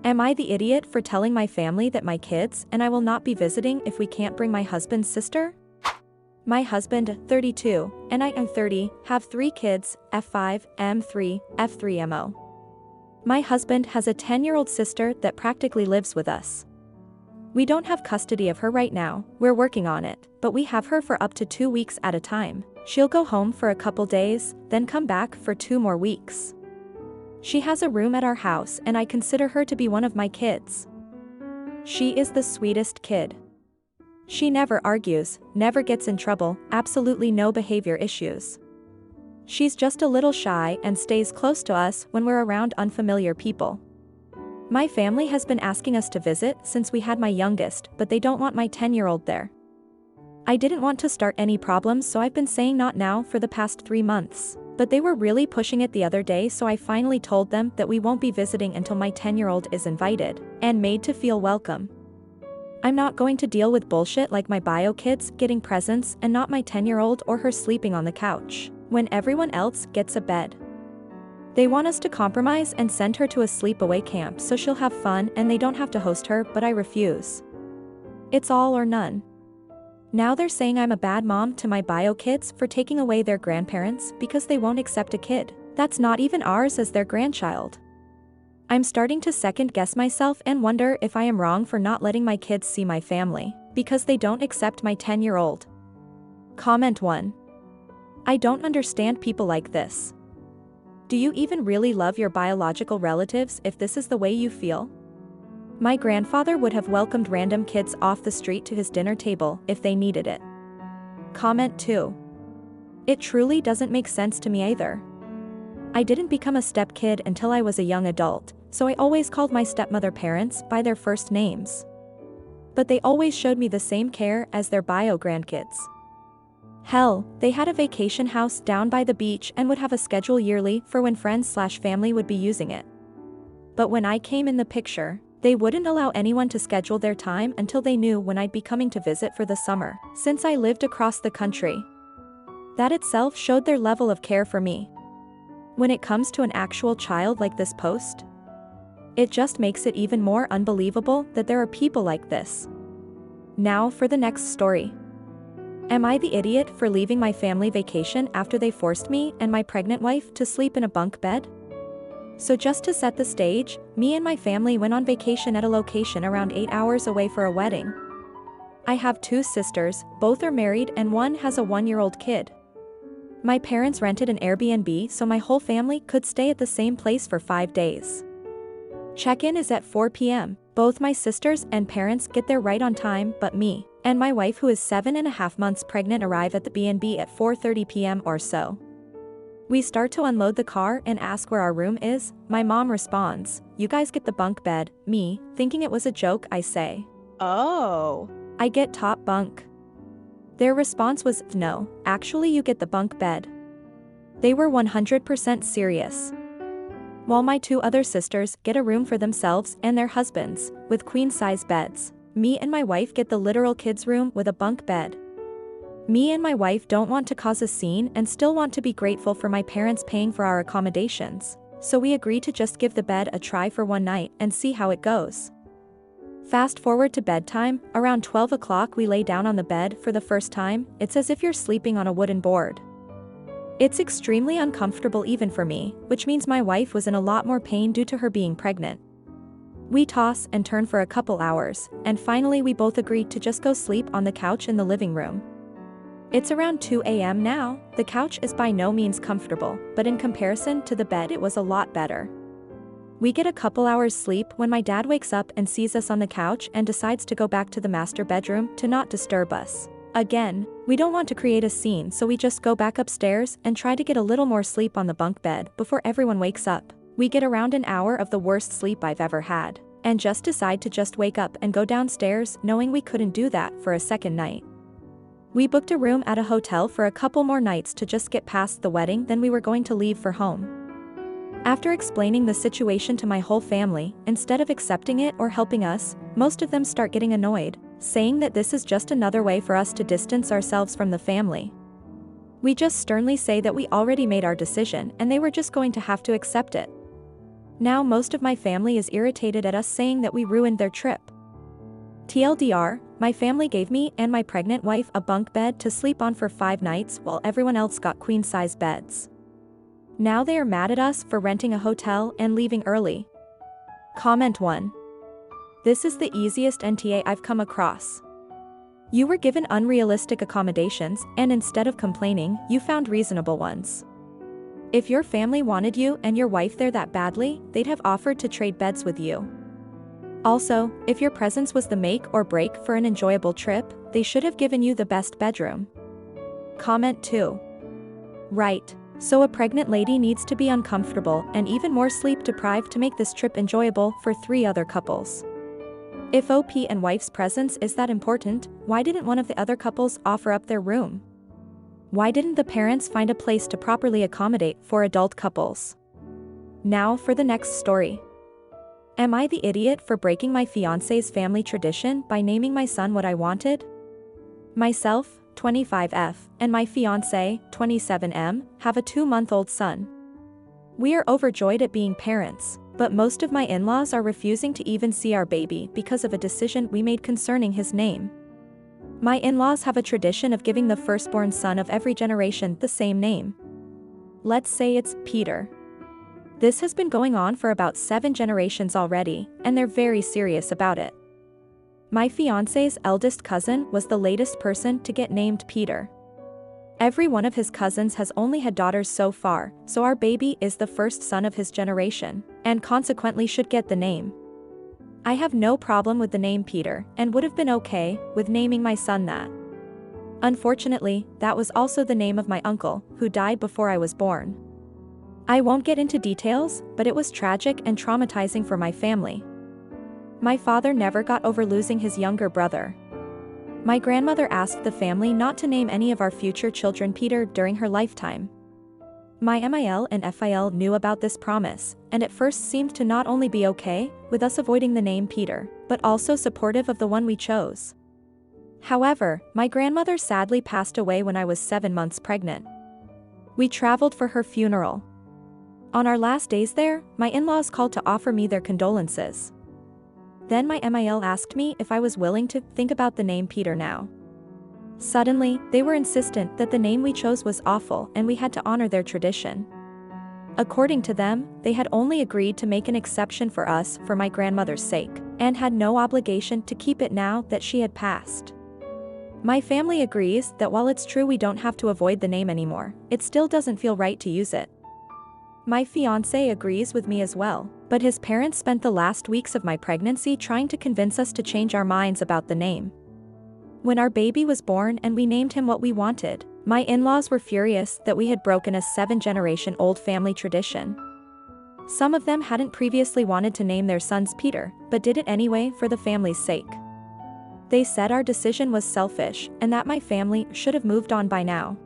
Am I the idiot for telling my family that my kids and I will not be visiting if we can't bring my husband's sister? My husband, 32, and I am 30, have 3 kids, F5, M3, F3MO. My husband has a 10-year-old sister that practically lives with us. We don't have custody of her right now, we're working on it, but we have her for up to 2 weeks at a time. She'll go home for a couple days, then come back for 2 more weeks. She has a room at our house and I consider her to be one of my kids. She is the sweetest kid. She never argues, never gets in trouble, absolutely no behavior issues. She's just a little shy and stays close to us when we're around unfamiliar people. My family has been asking us to visit since we had my youngest, but they don't want my 10-year-old there. I didn't want to start any problems, so I've been saying not now for the past 3 months. But they were really pushing it the other day, so I finally told them that we won't be visiting until my 10-year-old is invited and made to feel welcome. I'm not going to deal with bullshit like my bio kids getting presents and not my 10-year-old or her sleeping on the couch when everyone else gets a bed. They want us to compromise and send her to a sleepaway camp so she'll have fun and they don't have to host her, but I refuse. It's all or none. Now they're saying I'm a bad mom to my bio kids for taking away their grandparents because they won't accept a kid that's not even ours as their grandchild. I'm starting to second guess myself and wonder if I am wrong for not letting my kids see my family because they don't accept my 10-year-old. Comment 1. I don't understand people like this. Do you even really love your biological relatives if this is the way you feel? My grandfather would have welcomed random kids off the street to his dinner table if they needed it. Comment 2. It truly doesn't make sense to me either. I didn't become a stepkid until I was a young adult, so I always called my stepmother parents by their first names. But they always showed me the same care as their bio grandkids. Hell, they had a vacation house down by the beach and would have a schedule yearly for when friends/family would be using it. But when I came in the picture, they wouldn't allow anyone to schedule their time until they knew when I'd be coming to visit for the summer, since I lived across the country. That itself showed their level of care for me. When it comes to an actual child like this post, it just makes it even more unbelievable that there are people like this. Now for the next story. Am I the idiot for leaving my family vacation after they forced me and my pregnant wife to sleep in a bunk bed? So just to set the stage, me and my family went on vacation at a location around 8 hours away for a wedding. I have 2 sisters, both are married and one has a 1-year-old kid. My parents rented an Airbnb so my whole family could stay at the same place for 5 days. Check-in is at 4 p.m. Both my sisters and parents get there right on time, but me and my wife, who is 7.5 months pregnant, arrive at the B&B at 4:30 p.m. or so. We start to unload the car and ask where our room is. My mom responds, "You guys get the bunk bed." Me, thinking it was a joke, I say, "Oh, I get top bunk." Their response was, "No, actually you get the bunk bed." They were 100% serious. While my 2 other sisters get a room for themselves and their husbands, with queen-size beds, me and my wife get the literal kids' room with a bunk bed. Me and my wife don't want to cause a scene and still want to be grateful for my parents paying for our accommodations, so we agree to just give the bed a try for one night and see how it goes. Fast forward to bedtime, around 12 o'clock we lay down on the bed for the first time. It's as if you're sleeping on a wooden board. It's extremely uncomfortable even for me, which means my wife was in a lot more pain due to her being pregnant. We toss and turn for a couple hours, and finally we both agreed to just go sleep on the couch in the living room. It's around 2 a.m. now. The couch is by no means comfortable, but in comparison to the bed it was a lot better. We get a couple hours sleep when my dad wakes up and sees us on the couch and decides to go back to the master bedroom to not disturb us. Again, we don't want to create a scene, so we just go back upstairs and try to get a little more sleep on the bunk bed before everyone wakes up. We get around an hour of the worst sleep I've ever had, and just decide to just wake up and go downstairs, knowing we couldn't do that for a second night. We booked a room at a hotel for a couple more nights to just get past the wedding, then we were going to leave for home. After explaining the situation to my whole family, instead of accepting it or helping us, most of them start getting annoyed, saying that this is just another way for us to distance ourselves from the family. We just sternly say that we already made our decision and they were just going to have to accept it. Now most of my family is irritated at us saying that we ruined their trip. TLDR, my family gave me and my pregnant wife a bunk bed to sleep on for 5 nights while everyone else got queen-size beds. Now they are mad at us for renting a hotel and leaving early. Comment 1. This is the easiest NTA I've come across. You were given unrealistic accommodations, and instead of complaining, you found reasonable ones. If your family wanted you and your wife there that badly, they'd have offered to trade beds with you. Also, if your presence was the make or break for an enjoyable trip, they should have given you the best bedroom. Comment 2. Right. So a pregnant lady needs to be uncomfortable and even more sleep deprived to make this trip enjoyable for 3 other couples. If OP and wife's presence is that important, why didn't one of the other couples offer up their room? Why didn't the parents find a place to properly accommodate for adult couples? Now for the next story. Am I the idiot for breaking my fiancé's family tradition by naming my son what I wanted? Myself, 25F, and my fiancé, 27M, have a 2-month-old son. We are overjoyed at being parents, but most of my in-laws are refusing to even see our baby because of a decision we made concerning his name. My in-laws have a tradition of giving the firstborn son of every generation the same name. Let's say it's Peter. This has been going on for about 7 generations already, and they're very serious about it. My fiancé's eldest cousin was the latest person to get named Peter. Every one of his cousins has only had daughters so far, so our baby is the first son of his generation, and consequently should get the name. I have no problem with the name Peter, and would have been okay with naming my son that. Unfortunately, that was also the name of my uncle, who died before I was born. I won't get into details, but it was tragic and traumatizing for my family. My father never got over losing his younger brother. My grandmother asked the family not to name any of our future children Peter during her lifetime. My MIL and FIL knew about this promise, and at first seemed to not only be okay with us avoiding the name Peter, but also supportive of the one we chose. However, my grandmother sadly passed away when I was 7 months pregnant. We traveled for her funeral. On our last days there, my in-laws called to offer me their condolences. Then my MIL asked me if I was willing to think about the name Peter now. Suddenly, they were insistent that the name we chose was awful and we had to honor their tradition. According to them, they had only agreed to make an exception for us for my grandmother's sake, and had no obligation to keep it now that she had passed. My family agrees that while it's true we don't have to avoid the name anymore, it still doesn't feel right to use it. My fiancé agrees with me as well, but his parents spent the last weeks of my pregnancy trying to convince us to change our minds about the name. When our baby was born and we named him what we wanted, my in-laws were furious that we had broken a 7-generation-old family tradition. Some of them hadn't previously wanted to name their sons Peter, but did it anyway for the family's sake. They said our decision was selfish and that my family should have moved on by now.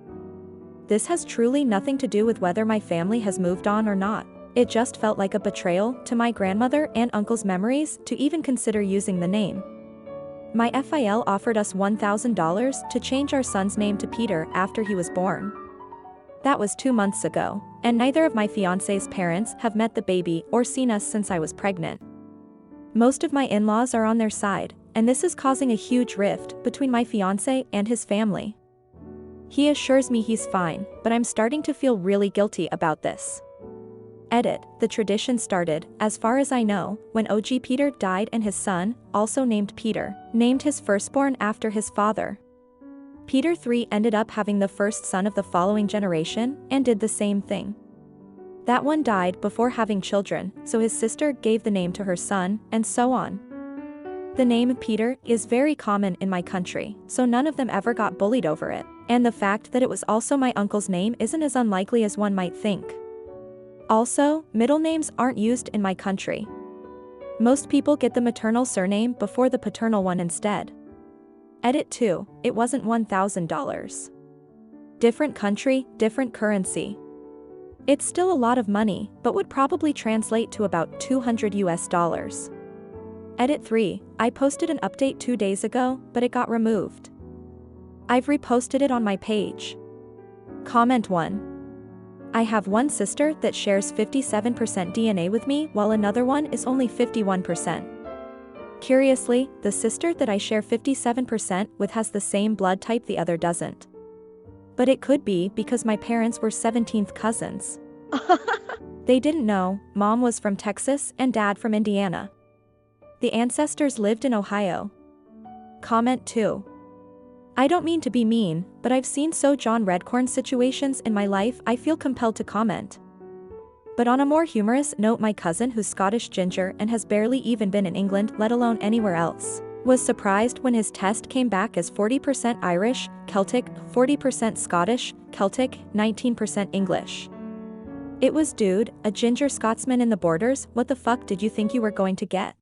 This has truly nothing to do with whether my family has moved on or not. It just felt like a betrayal to my grandmother and uncle's memories to even consider using the name. My FIL offered us $1,000 to change our son's name to Peter after he was born. That was 2 months ago, and neither of my fiancé's parents have met the baby or seen us since I was pregnant. Most of my in-laws are on their side, and this is causing a huge rift between my fiancé and his family. He assures me he's fine, but I'm starting to feel really guilty about this. Edit, the tradition started, as far as I know, when OG Peter died and his son, also named Peter, named his firstborn after his father. Peter III ended up having the first son of the following generation, and did the same thing. That one died before having children, so his sister gave the name to her son, and so on. The name Peter is very common in my country, so none of them ever got bullied over it, and the fact that it was also my uncle's name isn't as unlikely as one might think. Also, middle names aren't used in my country. Most people get the maternal surname before the paternal one instead. Edit 2, it wasn't $1,000. Different country, different currency. It's still a lot of money, but would probably translate to about $200. Edit 3, I posted an update 2 days ago, but it got removed. I've reposted it on my page. Comment 1. I have one sister that shares 57% DNA with me while another one is only 51%. Curiously, the sister that I share 57% with has the same blood type the other doesn't. But it could be because my parents were 17th cousins. They didn't know, mom was from Texas and dad from Indiana. The ancestors lived in Ohio. Comment 2. I don't mean to be mean, but I've seen so John Redcorn situations in my life I feel compelled to comment. But on a more humorous note, my cousin who's Scottish ginger and has barely even been in England let alone anywhere else, was surprised when his test came back as 40% Irish, Celtic, 40% Scottish, Celtic, 19% English. It was dude, a ginger Scotsman in the borders, what the fuck did you think you were going to get?